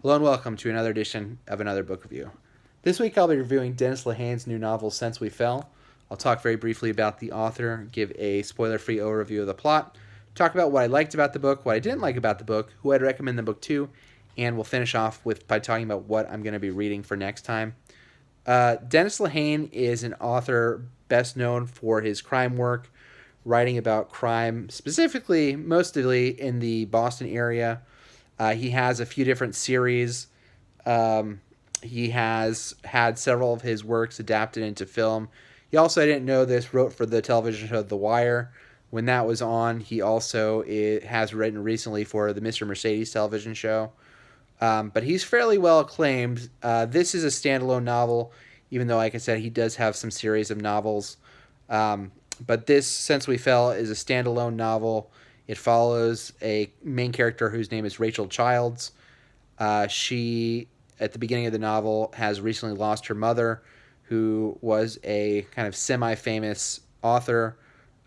Hello and welcome to another edition of Another Book Review. This week I'll be reviewing Dennis Lehane's new novel, Since We Fell. I'll talk very briefly about the author, give a spoiler-free overview of the plot, talk about what I liked about the book, what I didn't like about the book, who I'd recommend the book to, and we'll finish off by talking about what I'm going to be reading for next time. Dennis Lehane is an author best known for his crime work, writing about crime, specifically, mostly in the Boston area. He has a few different series. He has had several of his works adapted into film. He also, I didn't know this, wrote for the television show The Wire. When that was on, he also has written recently for the Mr. Mercedes television show. But he's fairly well acclaimed. This is a standalone novel, even though, like I said, he does have some series of novels. But this, Since We Fell, is a standalone novel. It follows a main character whose name is Rachel Childs. She, at the beginning of the novel, has recently lost her mother, who was a kind of semi-famous author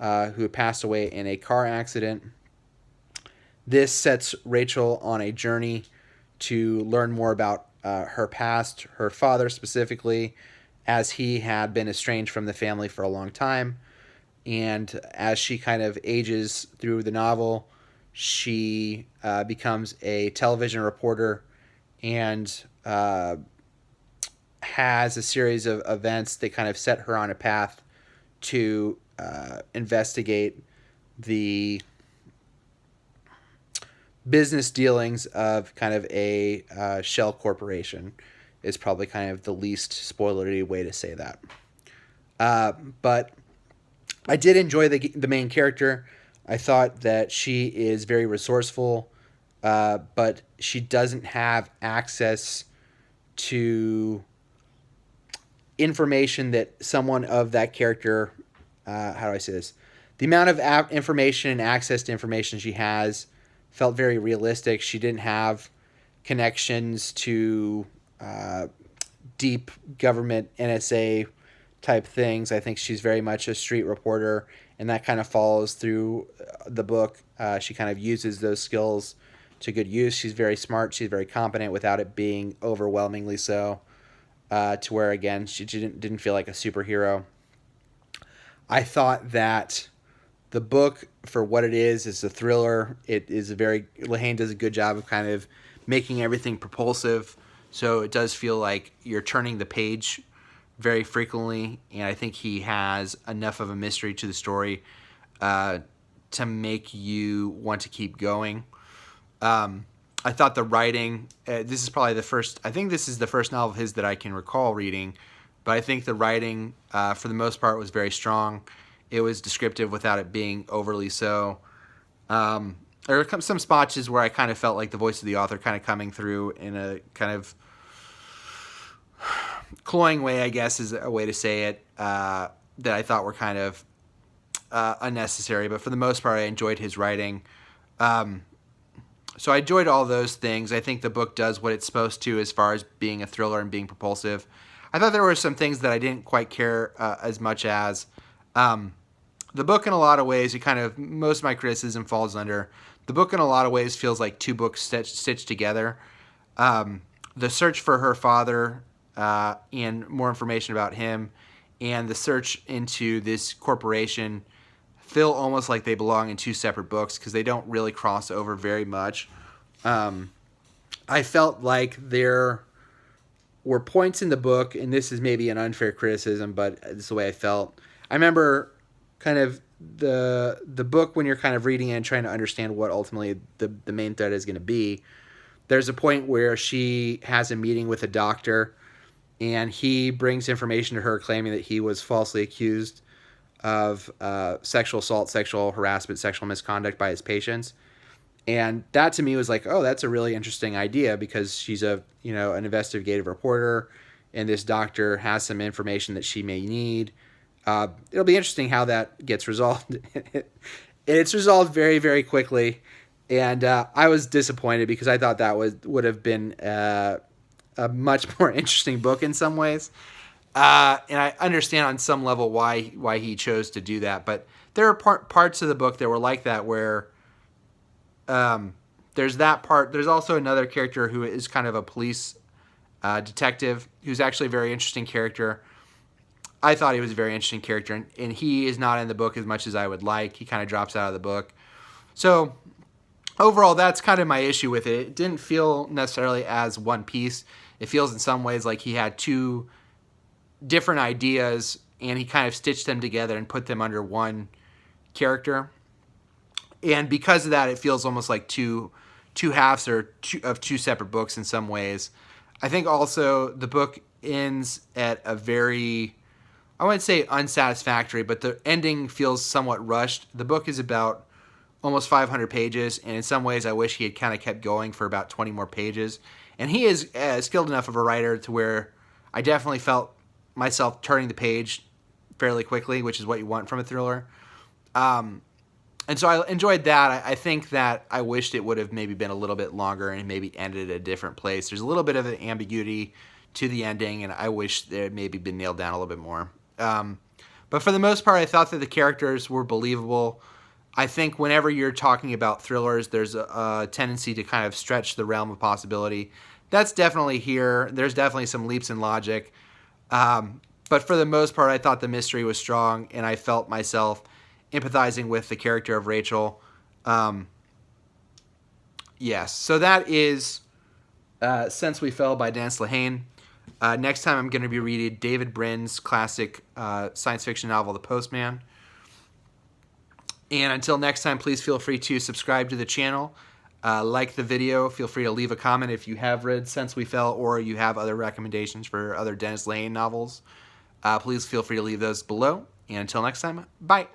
who passed away in a car accident. This sets Rachel on a journey to learn more about her past, her father specifically, as he had been estranged from the family for a long time. And as she kind of ages through the novel, she becomes a television reporter and has a series of events that kind of set her on a path to investigate the business dealings of kind of a shell corporation is probably kind of the least spoilery way to say that. But I did enjoy the main character. I thought that she is very resourceful, but she doesn't have access to information that someone of that character, how do I say this? The amount of information and access to information she has felt very realistic. She didn't have connections to deep government NSA type things. I think she's very much a street reporter, and that kind of follows through the book. She kind of uses those skills to good use. She's very smart. She's very competent without it being overwhelmingly so, to where, again, she didn't feel like a superhero. I thought that the book, for what it is a thriller. It is Lehane does a good job of kind of making everything propulsive, so it does feel like you're turning the page very frequently, and I think he has enough of a mystery to the story to make you want to keep going. I thought the writing, this is probably I think this is the first novel of his that I can recall reading, but I think the writing, for the most part, was very strong. It was descriptive without it being overly so. There are some spots where I kind of felt like the voice of the author kind of coming through in a kind of cloying way, I guess is a way to say it, that I thought were kind of unnecessary. But for the most part, I enjoyed his writing. So I enjoyed all those things. I think the book does what it's supposed to as far as being a thriller and being propulsive. I thought there were some things that I didn't quite care as much as. The book, in a lot of ways, most of my criticism falls under. The book, in a lot of ways, feels like two books stitched together. The search for her father and more information about him, and the search into this corporation feel almost like they belong in two separate books because they don't really cross over very much. I felt like there were points in the book, and this is maybe an unfair criticism, but this is the way I felt. I remember kind of the book, when you're kind of reading it and trying to understand what ultimately the main thread is going to be. There's a point where she has a meeting with a doctor, and he brings information to her claiming that he was falsely accused of sexual assault, sexual harassment, sexual misconduct by his patients. And that to me was like, oh, that's a really interesting idea, because she's an investigative reporter, and this doctor has some information that she may need. It'll be interesting how that gets resolved. It's resolved very, very quickly. And I was disappointed because I thought that would have been a much more interesting book in some ways. And I understand on some level why he chose to do that. But there are parts of the book that were like that, where the there's that part. There's also another character who is kind of a police detective who's actually a very interesting character. I thought he was a very interesting character, and he is not in the book as much as I would like. He kind of drops out of the book. So overall, that's kind of my issue with it. It didn't feel necessarily as one piece. It feels in some ways like he had two different ideas, and he kind of stitched them together and put them under one character. And because of that, it feels almost like two halves of two separate books in some ways. I think also the book ends at a very, I wouldn't say unsatisfactory, but the ending feels somewhat rushed. The book is about almost 500 pages, and in some ways I wish he had kind of kept going for about 20 more pages. And he is skilled enough of a writer to where I definitely felt myself turning the page fairly quickly, which is what you want from a thriller. And so I enjoyed that. I think that I wished it would have maybe been a little bit longer and maybe ended at a different place. There's a little bit of an ambiguity to the ending, and I wish there had maybe been nailed down a little bit more. But for the most part, I thought that the characters were believable. I think whenever you're talking about thrillers, there's a tendency to kind of stretch the realm of possibility. That's definitely here. There's definitely some leaps in logic. But for the most part, I thought the mystery was strong, and I felt myself empathizing with the character of Rachel. Yes, so that is Since We Fell by Dennis Lehane. Next time I'm going to be reading David Brin's classic science fiction novel, The Postman. And until next time, please feel free to subscribe to the channel, like the video, feel free to leave a comment if you have read Since We Fell or you have other recommendations for other Dennis Lehane novels. Please feel free to leave those below. And until next time, bye.